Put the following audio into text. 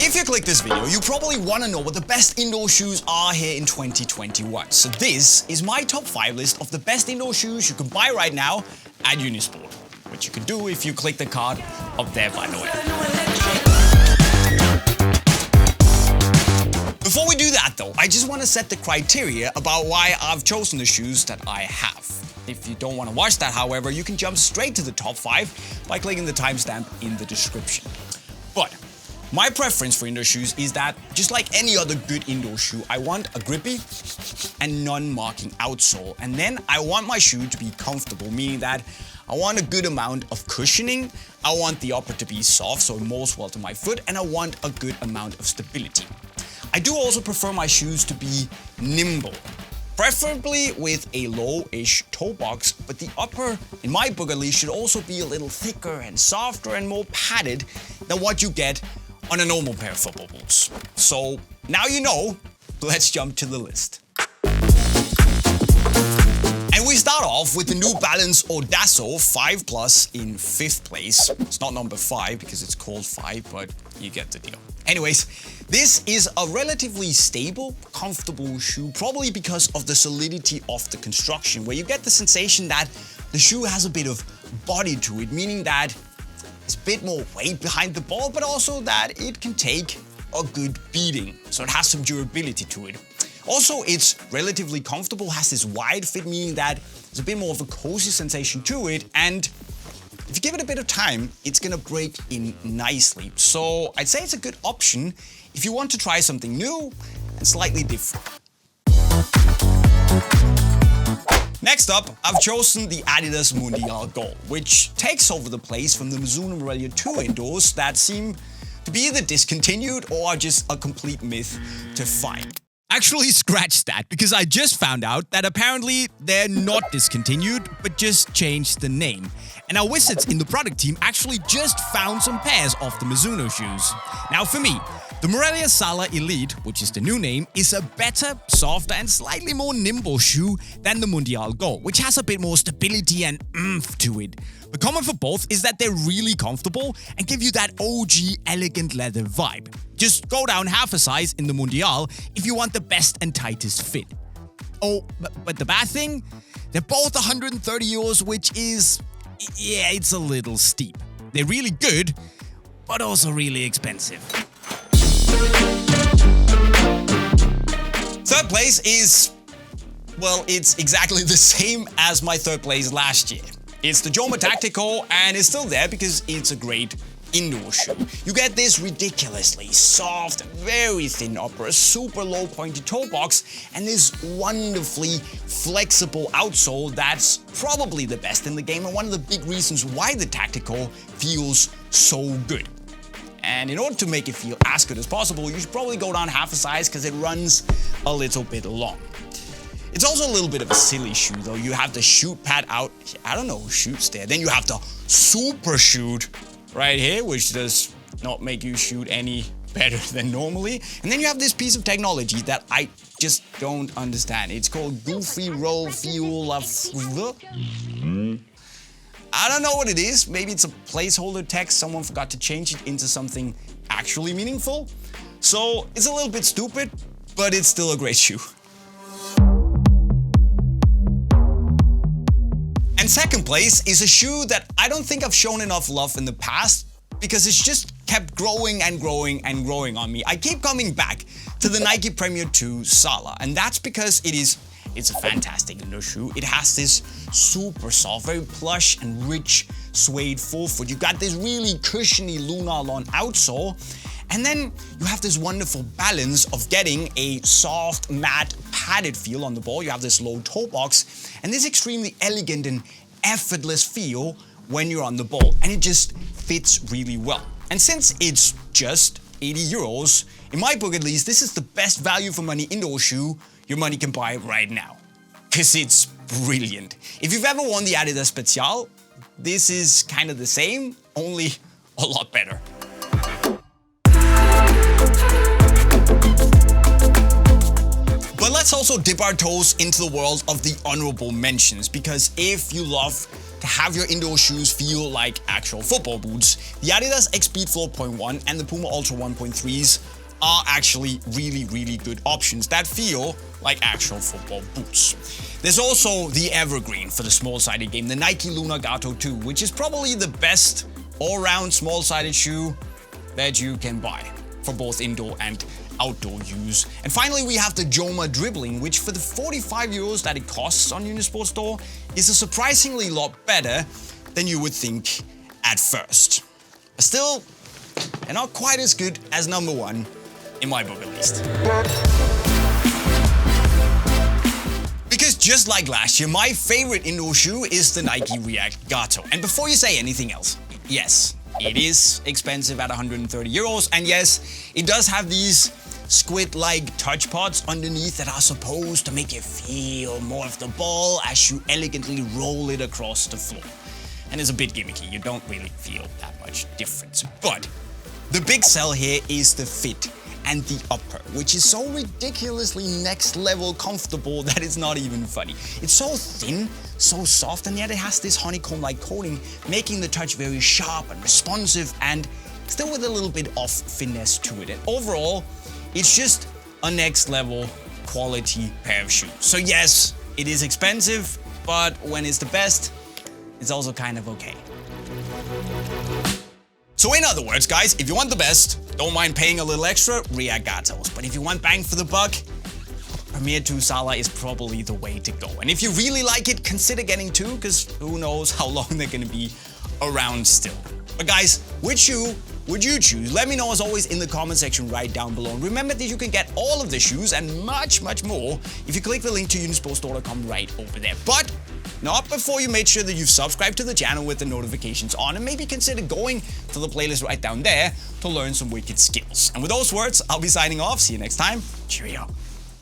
If you click this video, you probably want to know what the best indoor shoes are here in 2021. So this is my top 5 list of the best indoor shoes you can buy right now at Unisport. Which you can do if you click the card up there, by the way. Before we do that though, I just want to set the criteria about why I've chosen the shoes that I have. If you don't want to watch that, however, you can jump straight to the top 5 by clicking the timestamp in the description. But my preference for indoor shoes is that, just like any other good indoor shoe, I want a grippy and non-marking outsole. And then I want my shoe to be comfortable, meaning that I want a good amount of cushioning, I want the upper to be soft so it molds well to my foot, and I want a good amount of stability. I do also prefer my shoes to be nimble, preferably with a low-ish toe box, but the upper, in my book at least, should also be a little thicker and softer and more padded than what you get on a normal pair of football boots. So now you know, let's jump to the list. And we start off with the new Balance Audazo 5 Plus in 5th place. It's not number 5 because it's called 5, but you get the deal. Anyways, this is a relatively stable, comfortable shoe, probably because of the solidity of the construction, where you get the sensation that the shoe has a bit of body to it, meaning that it's a bit more weight behind the ball, but also that it can take a good beating, so it has some durability to it. Also, it's relatively comfortable, has this wide fit, meaning that there's a bit more of a cozy sensation to it, and if you give it a bit of time, it's gonna break in nicely. So I'd say it's a good option if you want to try something new and slightly different. Next up, I've chosen the adidas Mundial Gold, which takes over the place from the Mizuno Morelia II indoors that seem to be either discontinued or are just a complete myth to find. Actually, scratch that, because I just found out that apparently they're not discontinued, but just changed the name. And our wizards in the product team actually just found some pairs of the Mizuno shoes. Now for me, the Morelia Sala Elite, which is the new name, is a better, softer and slightly more nimble shoe than the Mundial Gold, which has a bit more stability and oomph to it. The common for both is that they're really comfortable and give you that OG elegant leather vibe. Just go down half a size in the Mundial if you want the best and tightest fit. Oh, but the bad thing? They're both 130 euros, which is, yeah, it's a little steep. They're really good, but also really expensive. Third place is, well, it's exactly the same as my third place last year. It's the Joma Tactico, and it's still there because it's a great indoor shoe. You get this ridiculously soft, very thin upper, a super low pointed toe box, and this wonderfully flexible outsole that's probably the best in the game and one of the big reasons why the Tactico feels so good. And in order to make it feel as good as possible, you should probably go down half a size because it runs a little bit long. It's also a little bit of a silly shoe though. You have the shoot pad out, I don't know who shoots there. Then you have the super shoot right here, which does not make you shoot any better than normally. And then you have this piece of technology that I just don't understand. It's called Goofy Roll Fuel. I don't know what it is. Maybe it's a placeholder text. Someone forgot to change it into something actually meaningful. So it's a little bit stupid, but it's still a great shoe. And second place is a shoe that I don't think I've shown enough love in the past because it's just kept growing and growing and growing on me. I keep coming back to the Nike Premier II Sala, and that's because it's a fantastic indoor shoe. It has this super soft, very plush and rich suede forefoot. You got this really cushiony Lunargato outsole, and then you have this wonderful balance of getting a soft, matte, padded feel on the ball. You have this low toe box, and this extremely elegant and effortless feel when you're on the ball, and it just fits really well. And since it's just 80 euros, in my book at least, this is the best value for money indoor shoe your money can buy right now. Because it's brilliant. If you've ever worn the adidas Special, this is kind of the same, only a lot better. But let's also dip our toes into the world of the honorable mentions, because if you love to have your indoor shoes feel like actual football boots, the Adidas X-Speed 4.1 and the PUMA Ultra 1.3s are actually really good options that feel like actual football boots. There's also the evergreen for the small-sided game, the Nike Lunargato II, which is probably the best all-round small-sided shoe that you can buy for both indoor and outdoor use. And finally, we have the Joma Dribbling, which for the 45 euros that it costs on Unisport store is a surprisingly lot better than you would think at first. But still, they're not quite as good as number one in my book at least. Because just like last year, my favorite indoor shoe is the Nike React Gato. And before you say anything else, yes, it is expensive at 130 euros, and yes, it does have these squid-like touch pods underneath that are supposed to make you feel more of the ball as you elegantly roll it across the floor. And it's a bit gimmicky, you don't really feel that much difference. But the big sell here is the fit and the upper, which is so ridiculously next level comfortable that it's not even funny. It's so thin, so soft, and yet it has this honeycomb-like coating, making the touch very sharp and responsive, and still with a little bit of finesse to it. And overall, it's just a next level quality pair of shoes. So yes, it is expensive, but when it's the best, it's also kind of okay. So in other words, guys, if you want the best, don't mind paying a little extra, React Gatos. But if you want bang for the buck, Premier II Sala is probably the way to go. And if you really like it, consider getting two, because who knows how long they're gonna be around still. But guys, which shoe would you choose? Let me know as always in the comment section right down below. And remember that you can get all of the shoes and much more if you click the link to unisportstore.com right over there. But not before you made sure that you've subscribed to the channel with the notifications on, and maybe consider going to the playlist right down there to learn some wicked skills. And with those words, I'll be signing off. See you next time. Cheerio.